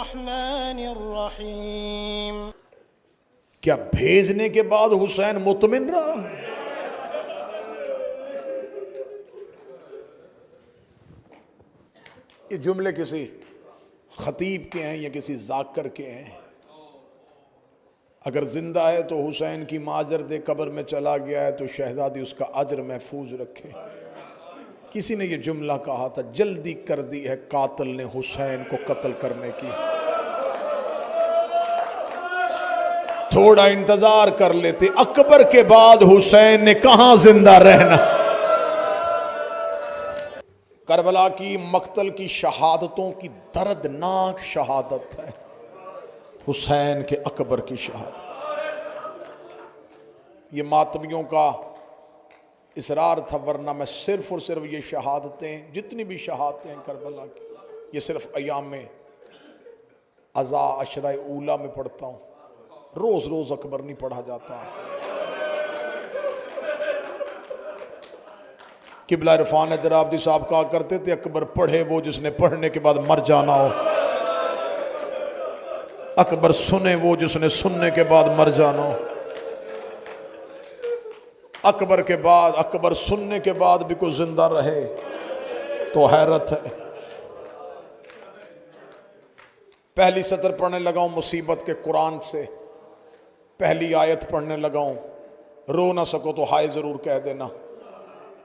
الرحمن الرحیم۔ کیا بھیجنے کے بعد حسین مطمئن رہا؟ یہ جملے کسی خطیب کے ہیں یا کسی ذاکر کے ہیں؟ اگر زندہ ہے تو حسین کی ماجر دے، قبر میں چلا گیا ہے تو شہزادی اس کا اجر محفوظ رکھے۔ کسی نے یہ جملہ کہا تھا، جلدی کر دی ہے قاتل نے حسین کو قتل کرنے کی، تھوڑا انتظار کر لیتے، اکبر کے بعد حسین نے کہاں زندہ رہنا۔ کربلا کی مقتل کی شہادتوں کی دردناک شہادت ہے حسین کے اکبر کی شہادت۔ یہ ماتمیوں کا اصرار تھا، ورنہ میں صرف اور صرف یہ شہادتیں، جتنی بھی شہادتیں ہیں کربلا کی، یہ صرف ایام عزا عشرہ اولیٰ میں پڑھتا ہوں، روز روز اکبر نہیں پڑھا جاتا۔ قبلہ عرفان درابدی صاحب کہا کرتے تھے، اکبر پڑھے وہ جس نے پڑھنے کے بعد مر جانا ہو، اکبر سنے وہ جس نے سننے کے بعد مر جانا ہو۔ اکبر کے بعد، اکبر سننے کے بعد بھی کوئی زندہ رہے تو حیرت ہے۔ پہلی سطر پڑھنے لگاؤں مصیبت کے قرآن سے، پہلی آیت پڑھنے لگاؤں، رو نہ سکو تو ہائے ضرور کہہ دینا۔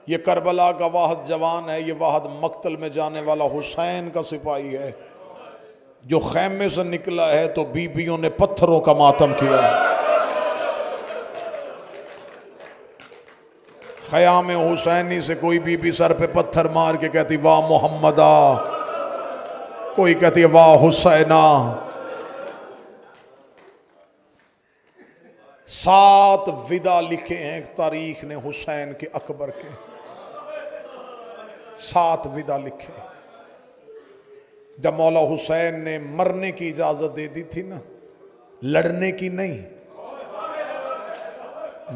یہ کربلا کا واحد جوان ہے، یہ واحد مقتل میں جانے والا حسین کا سپاہی ہے، جو خیمے سے نکلا ہے تو بیویوں نے پتھروں کا ماتم کیا۔ خیام حسینی سے کوئی بی بی سر پہ پتھر مار کے کہتی واہ محمدہ، کوئی کہتی واہ حسینہ۔ 7 ودا لکھے ہیں تاریخ نے حسین کے اکبر کے، 7 ودا لکھے۔ جب مولا حسین نے مرنے کی اجازت دے دی تھی نا، لڑنے کی نہیں،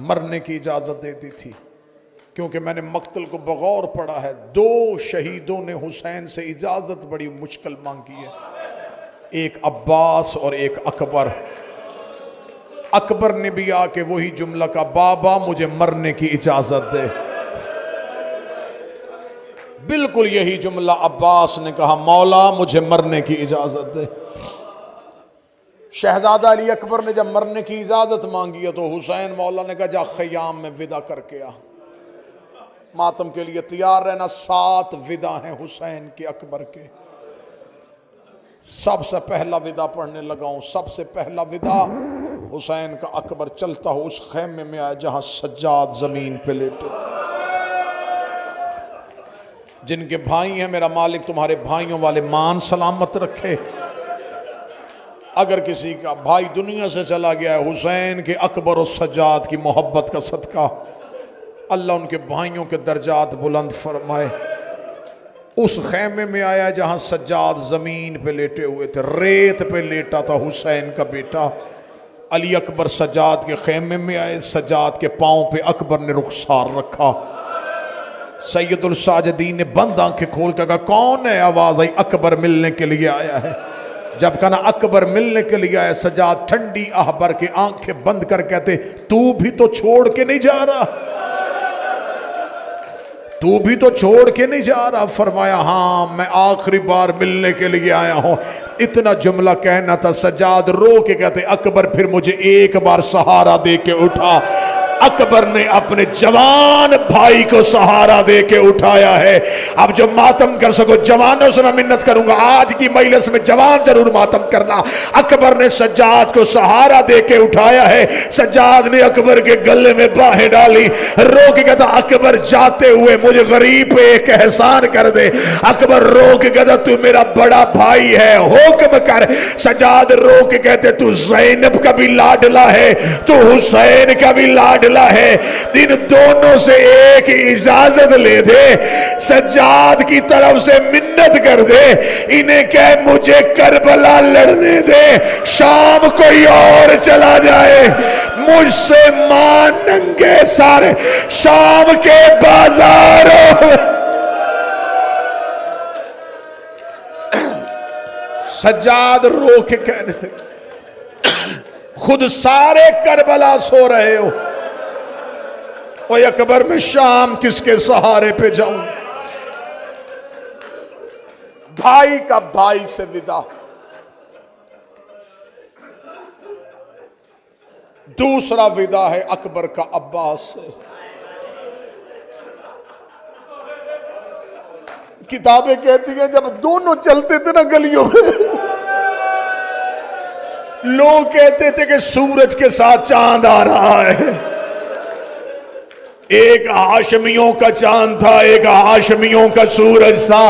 مرنے کی اجازت دے دی تھی، کیونکہ میں نے مقتل کو بغور پڑھا ہے، 2 شہیدوں نے حسین سے اجازت بڑی مشکل مانگی ہے، ایک عباس اور ایک اکبر۔ اکبر نے بھی آ کے وہی جملہ کہا، بابا مجھے مرنے کی اجازت دے۔ بالکل یہی جملہ عباس نے کہا، مولا مجھے مرنے کی اجازت دے۔ شہزادہ علی اکبر نے جب مرنے کی اجازت مانگی ہے تو حسین مولا نے کہا جا خیام میں ودا کر کے آ، ماتم کے لیے تیار رہنا۔ 7 ودا ہیں حسین کے اکبر کے۔ سب سے پہلا ودا پڑھنے لگا ہوں، سب سے پہلا ودا حسین کا اکبر چلتا ہو اس خیمے میں آیا جہاں سجاد زمین پہ لیٹے تھے۔ جن کے بھائی ہیں، میرا مالک تمہارے بھائیوں والے مان سلامت رکھے۔ اگر کسی کا بھائی دنیا سے چلا گیا ہے، حسین کے اکبر و سجاد کی محبت کا صدقہ اللہ ان کے بھائیوں کے درجات بلند فرمائے۔ اس خیمے میں آیا جہاں سجاد زمین پہ لیٹے ہوئے تھے، ریت پہ لیٹا تھا حسین کا بیٹا۔ علی اکبر سجاد کے خیمے میں آئے، سجاد کے پاؤں پہ اکبر نے رخسار رکھا۔ سید الساجدین نے بند آنکھیں کھول کے کہا کون ہے؟ آواز آئی اکبر ملنے کے لیے آیا ہے۔ جب کہا اکبر ملنے کے لیے آیا، سجاد ٹھنڈی آہ بھر کے آنکھیں بند کر کہتے تو بھی تو چھوڑ کے نہیں جا رہا، تو بھی تو چھوڑ کے نہیں جا رہا۔ فرمایا ہاں میں آخری بار ملنے کے لیے آیا ہوں۔ اتنا جملہ کہنا تھا، سجاد رو کے کہتے اکبر پھر مجھے ایک بار سہارا دے کے اٹھا۔ اکبر نے اپنے جوان بھائی کو سہارا دے کے اٹھایا ہے۔ اب جو ماتم کر سکو جوانوں سے میں منت کروں گا، آج کی مجلس میں جوان ضرور ماتم کرنا۔ اکبر نے سجاد کو سہارا دے کے اٹھایا ہے۔ سجاد نے اکبر کے گلے میں باہیں ڈالی، رو کے کہتا اکبر جاتے ہوئے مجھے غریب پہ ایک احسان کر دے۔ اکبر رو کے کہتا تو میرا بڑا بھائی ہے، حکم کر۔ سجاد رو کے کہتے تو زینب کا بھی لاڈلا ہے، تو حسین کا بھی لاڈلا ہے، ان دونوں سے ایک اجازت لے دے، سجاد کی طرف سے منت کر دے، انہیں کہہ مجھے کربلا لڑنے دے، شام کوئی اور چلا جائے، مجھ سے ماں ننگے سارے شام کے بازاروں سجاد رو کے کہنے لگے خود سارے کربلا سو رہے ہو، اوے اکبر میں شام کس کے سہارے پہ جاؤں؟ بھائی کا بھائی سے ودا، دوسرا ودا ہے اکبر کا عباس سے۔ کتابیں کہتی ہیں جب دونوں چلتے تھے نا گلیوں میں، لوگ کہتے تھے کہ سورج کے ساتھ چاند آ رہا ہے۔ ایک ہاشمیوں کا چاند تھا، ایک ہاشمیوں کا سورج تھا۔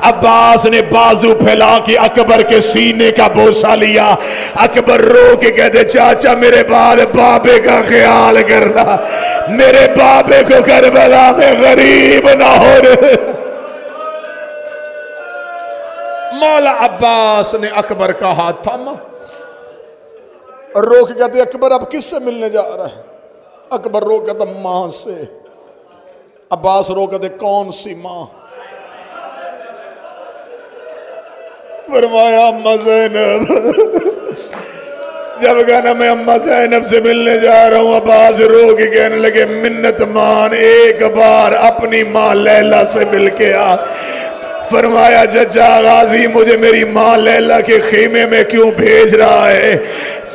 عباس نے بازو پھیلا کے اکبر کے سینے کا بوسہ لیا۔ اکبر رو کے کہتے چاچا میرے بعد بابے کا خیال کرنا، میرے بابے کو کربلا میں غریب نہ ہو رہے۔ مولا عباس نے اکبر کا ہاتھ تھاما، رو کے کہتے اکبر اب کس سے ملنے جا رہا ہے؟ اکبر رو کہتا ماں سے۔ عباس رو کہتے کون سی ماں؟ فرمایا اماں زینب۔ جب کہنا میں اماں زینب سے ملنے جا رہا ہوں، عباس رو کے کہنے لگے منت مان ایک بار اپنی ماں لیلا سے مل کے آ۔ فرمایا ججا غازی مجھے میری ماں لیلا کے خیمے میں کیوں بھیج رہا ہے؟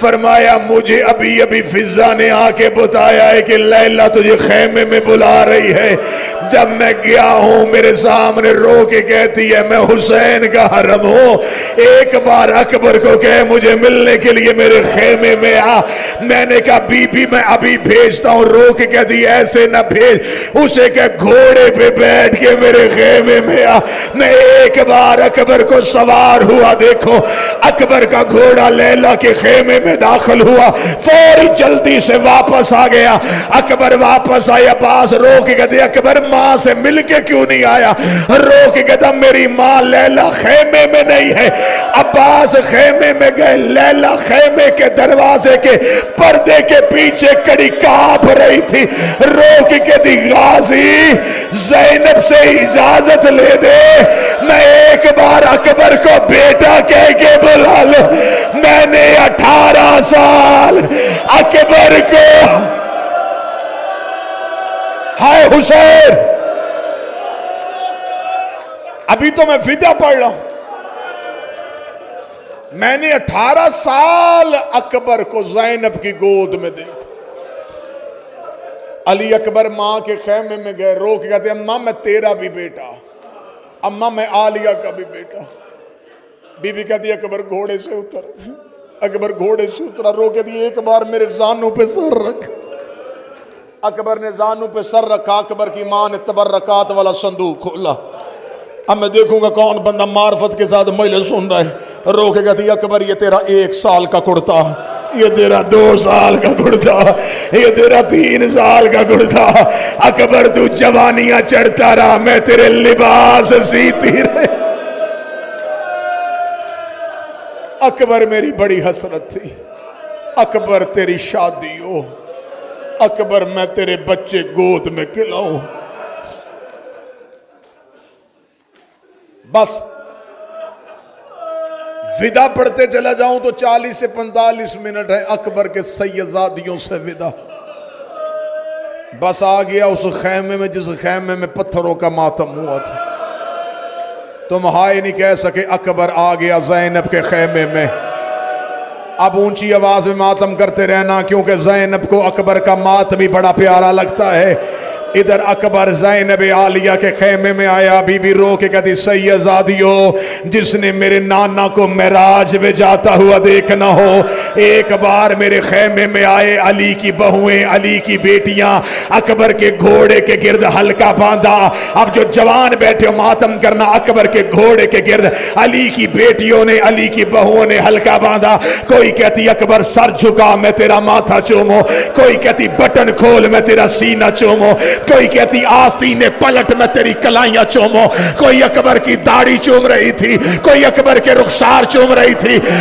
فرمایا مجھے ابھی فضا نے آ کے بتایا ہے کہ لیلا تجھے خیمے میں بلا رہی ہے۔ جب میں گیا ہوں میرے سامنے رو کے کہتی ہے میں حسین کا حرم ہوں، ایک بار اکبر کو کہے مجھے ملنے کے لیے میرے خیمے میں آ۔ میں نے کہا بی بی میں ابھی بھیجتا ہوں۔ رو کے کہتی ایسے نہ بھیج، اسے کہ گھوڑے پہ بیٹھ کے میرے خیمے میں آ۔ میں ایک بار اکبر کو سوار ہوا دیکھو، اکبر کا گھوڑا لیلا کے خیمے میں داخل ہوا، فوری جلدی سے واپس آ گیا۔ اکبر واپس آیا، عباس رو کے کہتے اکبر ماں سے مل کے کیوں نہیں آیا؟ رو کے کہتا میری ماں لیلا خیمے میں نہیں ہے۔ عباس خیمے میں گئے، لیلا خیمے کے دروازے کے پردے کے پیچھے کڑی کانپ رہی تھی۔ رو کے کہتی غازی زینب سے اجازت لے دے، میں ایک بار اکبر کو بیٹا کہہ کے بلا لو۔ میں نے 18 سال اکبر کو، ہائے حسین ابھی تو میں فدیہ پڑھ رہا ہوں، میں نے 18 سال اکبر کو زینب کی گود میں دیکھا۔ علی اکبر ماں کے خیمے میں گئے، رو کے کہتے اماں میں تیرا بھی بیٹا، اماں میں عالیہ کا بھی بیٹا۔ بی بی کہتی اکبر گھوڑے سے اتر۔ اکبر گھوڑے سے اترا، رو کے دی ایک بار میرے زانوں پہ سر رکھ۔ اکبر نے زانوں پہ سر رکھا، اکبر کی ماں نے تبرکات والا صندوق کھولا۔ اب میں دیکھوں گا کون بندہ معرفت کے ساتھ مجلس سن رہا ہے۔ رو کے کہتی اکبر یہ تیرا 1 سال کا کرتا، یہ تیرا 2 سال کا کرتا، یہ تیرا 3 سال کا کرتا۔ اکبر تو جوانیاں چڑھتا رہا، میں تیرے لباس سیتی رہے۔ اکبر میری بڑی حسرت تھی، اکبر تیری شادی ہو، اکبر میں تیرے بچے گود میں کھلاؤں۔ بس ودا پڑھتے چلا جاؤں تو 40 سے 45 منٹ ہے اکبر کے سیدزادیوں سے ودا۔ بس آ گیا اس خیمے میں جس خیمے میں پتھروں کا ماتم ہوا تھا۔ تم ہائے نہیں کہہ سکے، اکبر آ گیا زینب کے خیمے میں۔ اب اونچی آواز میں ماتم کرتے رہنا، کیونکہ زینب کو اکبر کا ماتم بھی بڑا پیارا لگتا ہے۔ ادھر اکبر زینب عالیہ کے خیمے میں آیا، بی بی رو کے کہتی سیدزادیوں جس نے میرے نانا کو معراج میں جاتا ہوا دیکھنا ہو، ایک بار میرے خیمے میں آئے۔ علی کی بہویں، علی کی بیٹیاں اکبر کے گھوڑے کے گرد حلقہ باندھا۔ اب جو جوان بیٹھے ماتم کرنا اکبر کے گھوڑے کے گرد، علی کی بیٹیوں نے، علی کی بہووں نے حلقہ باندھا۔ کوئی کہتی اکبر سر جھکا میں تیرا ماتھا چوموں، کوئی کہتی بٹن کھول میں تیرا سینہ چوموں، کوئی کہتی آستین پلٹ میں تیری کلائیاں چوموں، کوئی اکبر کی داڑھی چوم رہی تھی، کوئی اکبر کے رخسار چوم رہی تھی،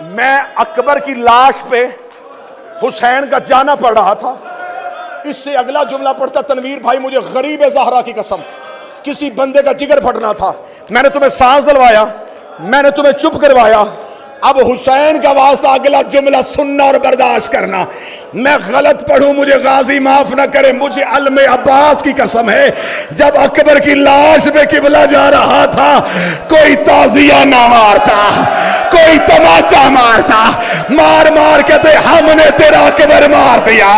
میں اکبر کی لاش پہ حسین کا جانا پڑ رہا تھا. اس سے اگلا جملہ پڑھتا تنویر بھائی مجھے غریب زہرا کی قسم کسی بندے کا جگر پھٹنا تھا. میں نے تمہیں سانس دلوایا, میں نے تمہیں چپ کروایا. اب حسین کا واسطہ اگلا جملہ سننا اور برداشت کرنا. میں غلط پڑھوں مجھے غازی معاف نہ کرے, مجھے علم عباس کی قسم ہے جب اکبر کی لاش پہ قبلہ جا رہا تھا کوئی تعزیہ نہ مارتا, کوئی تماچا مارتا, مار مار کہتے ہم نے تیرا اکبر مار دیا,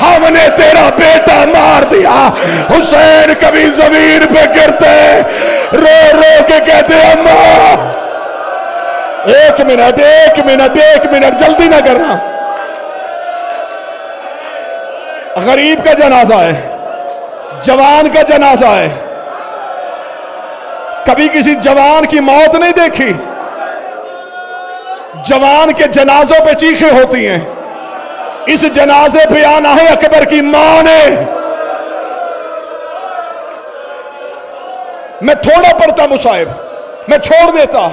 ہم نے تیرا بیٹا مار دیا. حسین کبھی زمین پہ گرتے رو رو کے کہتے اماں ایک منٹ جلدی نہ کرنا. غریب کا جنازہ ہے, جوان کا جنازہ ہے. کبھی کسی جوان کی موت نہیں دیکھی؟ جوان کے جنازوں پہ چیخیں ہوتی ہیں. اس جنازے پہ آنا ہے اکبر کی ماں نے. میں تھوڑا پڑھتا مصائب, میں چھوڑ دیتا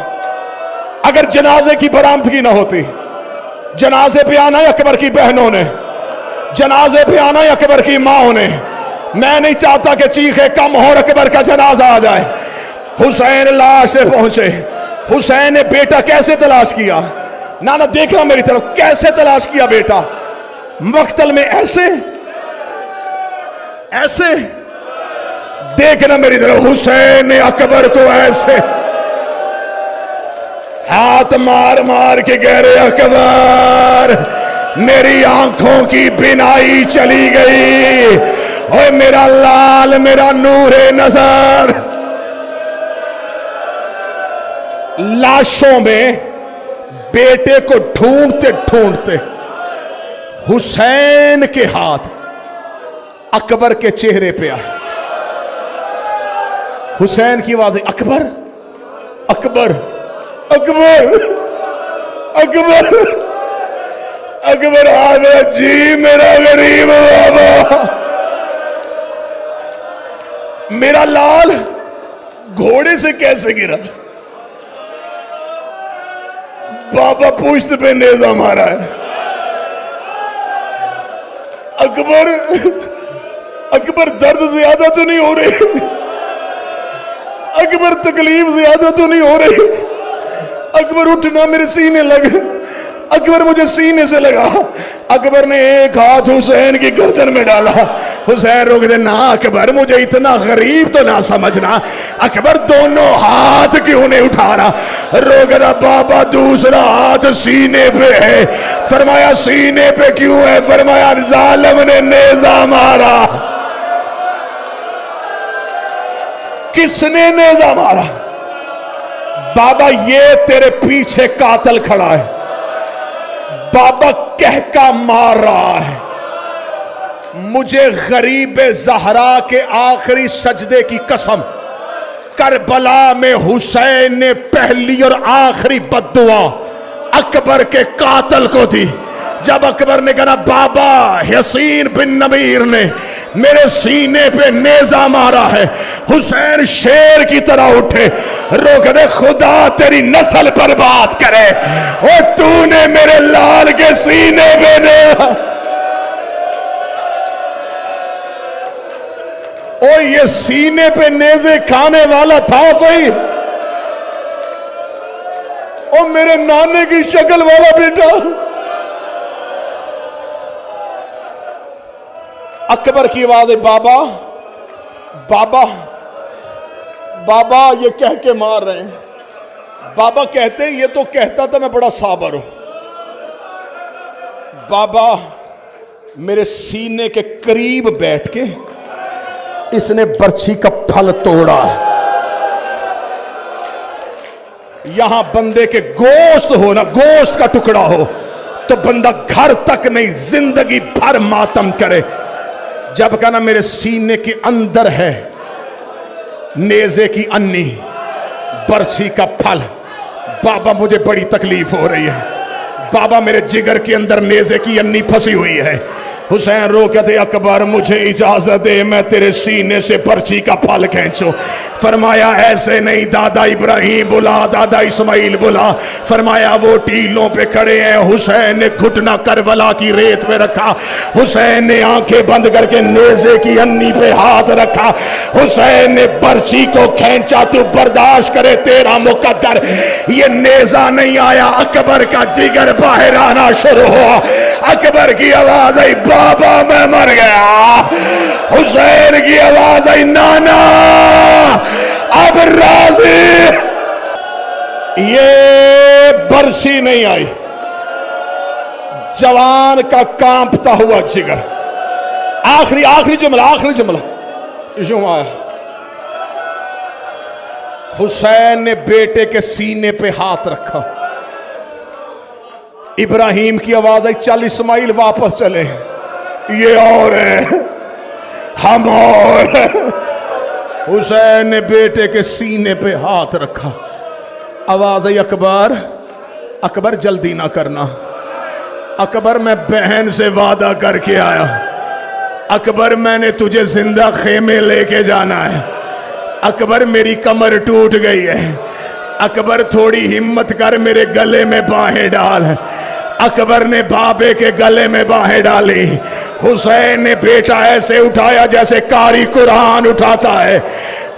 اگر جنازے کی برآمدگی نہ ہوتی. جنازے پہ آنا ہے اکبر کی بہنوں نے, جنازے پہ آنا ہے اکبر کی ماں نے. میں نہیں چاہتا کہ چیخیں کم ہو اور اکبر کا جنازہ آ جائے. حسین لاش سے پہنچے. حسین نے بیٹا کیسے تلاش کیا؟ نانا دیکھنا میری طرف, کیسے تلاش کیا بیٹا؟ مقتل میں ایسے ایسے دیکھنا میری طرف. حسین نے اکبر کو ایسے ہاتھ مار مار کے کہہ رہے اکبر میری آنکھوں کی بینائی چلی گئی, اوے میرا لال میرا نور نظر. لاشوں میں بیٹے کو ڈھونڈتے ڈھونڈتے حسین کے ہاتھ اکبر کے چہرے پہ آئے. حسین کی آواز اکبر اکبر اکبر اکبر اکبر آ گیا جی میرا غریب بابا, میرا لال گھوڑے سے کیسے گرا؟ بابا پوچھت پہ نیزہ مارا ہے. اکبر اکبر درد زیادہ تو نہیں ہو رہی؟ اکبر تکلیف زیادہ تو نہیں ہو رہی؟ اکبر اٹھنا میرے سینے لگ, اکبر مجھے سینے سے لگا. اکبر نے ایک ہاتھ حسین کی گردن میں ڈالا. حسین روک دے, نہ اکبر مجھے اتنا غریب تو نہ سمجھنا. اکبر دونوں ہاتھ کیوں نہیں اٹھا رہا؟ روک دے بابا دوسرا ہاتھ سینے پہ ہے. فرمایا سینے پہ کیوں ہے؟ فرمایا ظالم نے نیزہ مارا. کس نے نیزہ مارا؟ بابا یہ تیرے پیچھے قاتل کھڑا ہے. بابا کہکا مار رہا ہے. مجھے غریب زہرا کے آخری سجدے کی قسم, کربلا میں حسین نے پہلی اور آخری بددعا اکبر کے قاتل کو دی. جب اکبر نے کہا بابا حسین بن نمیر نے میرے سینے پہ نیزہ مارا ہے, حسین شیر کی طرح اٹھے. روک دے خدا تیری نسل برباد کرے, اور تو نے میرے لال کے سینے پہ نیزہ. او یہ سینے پہ نیزے کھانے والا تھا صحیح, او میرے نانے کی شکل والا بیٹا. اکبر کی آواز ہے بابا بابا بابا, یہ کہہ کے مار رہے ہیں. بابا کہتے یہ تو کہتا تھا میں بڑا صابر ہوں. بابا میرے سینے کے قریب بیٹھ کے اس نے برچھی کا پھل توڑا. یہاں بندے کے گوشت ہو نا, گوشت کا ٹکڑا ہو تو بندہ گھر تک نہیں زندگی بھر ماتم کرے. جب کہنا میرے سینے کے اندر ہے نیزے کی انی, برچھی کا پھل, بابا مجھے بڑی تکلیف ہو رہی ہے. بابا میرے جگر کے اندر نیزے کی انی پھنسی ہوئی ہے. حسین رو کہتے اکبر مجھے اجازت دے میں تیرے سینے سے پرچی کا پھل کھینچوں. فرمایا ایسے نہیں، دادا ابراہیم بلا، دادا اسماعیل بلا. فرمایا وہ ٹیلوں پہ کھڑے ہیں. حسین نے گھٹنا کربلا کی ریت پہ رکھا. حسین نے آنکھیں بند کر کے نیزے کی انی پہ ہاتھ رکھا. حسین نے برچی کو کھینچا. تو برداشت کرے تیرا مقدر. یہ نیزہ نہیں آیا، اکبر کا جگر باہر آنا شروع ہوا. اکبر کی آواز آئی بابا میں مر گیا. حسین کی آواز آئی نانا اب راضی. یہ برسی نہیں آئی، جوان کا کانپتا ہوا جگر. آخری جملہ یوں آیا. حسین نے بیٹے کے سینے پہ ہاتھ رکھا. ابراہیم کی آواز آئی چل اسماعیل واپس چلے، یہ اور ہے ہم اور. حسین نے بیٹے کے سینے پہ ہاتھ رکھا. آواز آئی اکبر جلدی نہ کرنا. اکبر میں بہن سے وعدہ کر کے آیا. اکبر میں نے تجھے زندہ خیمے لے کے جانا ہے. اکبر میری کمر ٹوٹ گئی ہے. اکبر تھوڑی ہمت کر میرے گلے میں باہیں ڈال. اکبر نے بابے کے گلے میں باہیں ڈالی. حسین نے بیٹا ایسے اٹھایا جیسے قاری قرآن اٹھاتا ہے.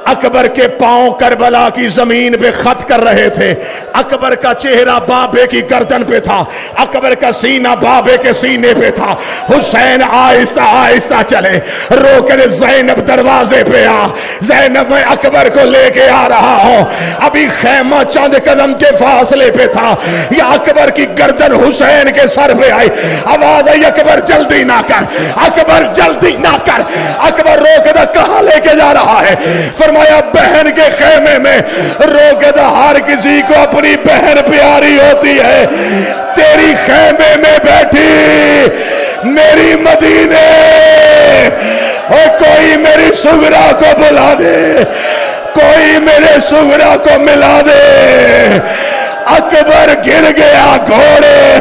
اکبر کے پاؤں کربلا کی زمین پہ خط کر رہے تھے. اکبر کا چہرہ بابے کی گردن پہ تھا. اکبر کا سینہ بابے کے سینے پہ تھا. حسین آہستہ آہستہ چلے. رو کر زینب دروازے پہ آ. زینب میں اکبر کو لے کے آ رہا ہوں. ابھی خیمہ چند قدم کے فاصلے پہ تھا. یا اکبر کی گردن حسین کے سر پہ آئی. آواز آئی اکبر جلدی نہ کر، اکبر جلدی نہ کر. اکبر رو کے کہاں لے کے جا رہا ہے؟ فرمایا بہن کے خیمے میں. رو کے ہر کسی کو اپنی بہن پیاری ہوتی ہے. تیری خیمے میں بیٹھی میری مدینے، اور کوئی میری سغرا کو بلا دے، کوئی میرے سغرا کو ملا دے. اکبر گر گیا گھوڑے